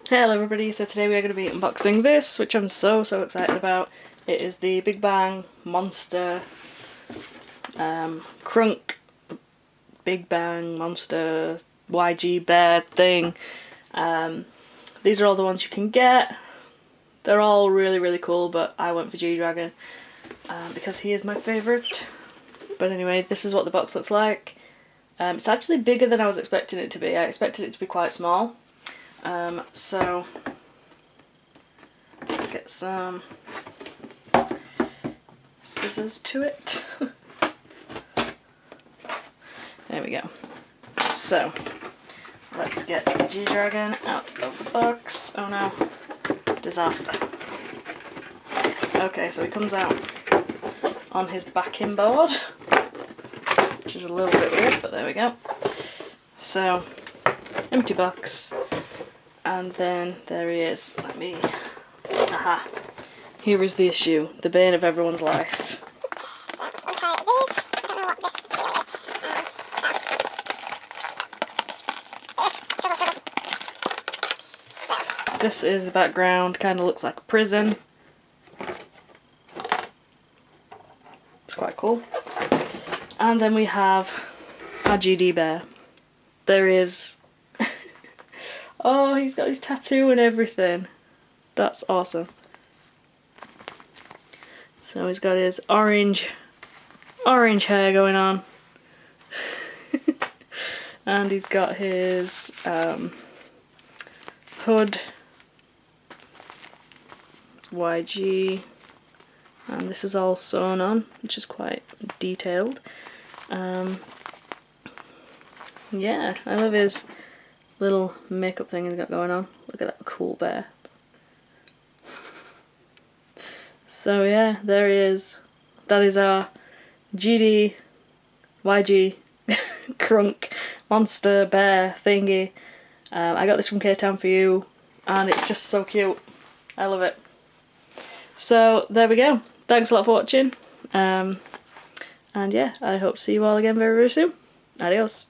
Hello everybody, so today we are going to be unboxing this, which I'm so excited about. It is the Bigbang Monster Krunk Bigbang Monster YG Bear thing. These are all the ones you can get. They're all really cool, but I went for G-Dragon because he is my favourite. But anyway, this is what the box looks like. It's actually bigger than I was expecting it to be. I expected it to be quite small. So let's get some scissors to it. There we go. So let's get the G-Dragon out of the box. Oh no, disaster. Okay, so he comes out on his backing board, which is a little bit weird, but there we go. So, empty box. And then there he is. Aha. Here is the issue. The bane of everyone's life. This is the background. Kind of looks like a prison. It's quite cool. And then we have our GD bear. There he is. Oh, he's got his tattoo and everything. That's awesome. So he's got his orange hair going on. And he's got his hood, YG, and this is all sewn on, which is quite detailed. Yeah, I love his little makeup thing he's got going on. Look at that cool bear. So yeah, there he is. That is our GD YG Krunk monster bear thingy. I got this from K-Town for you, and it's just so cute. I love it. So there we go. Thanks a lot for watching. And yeah, I hope to see you all again very soon. Adios.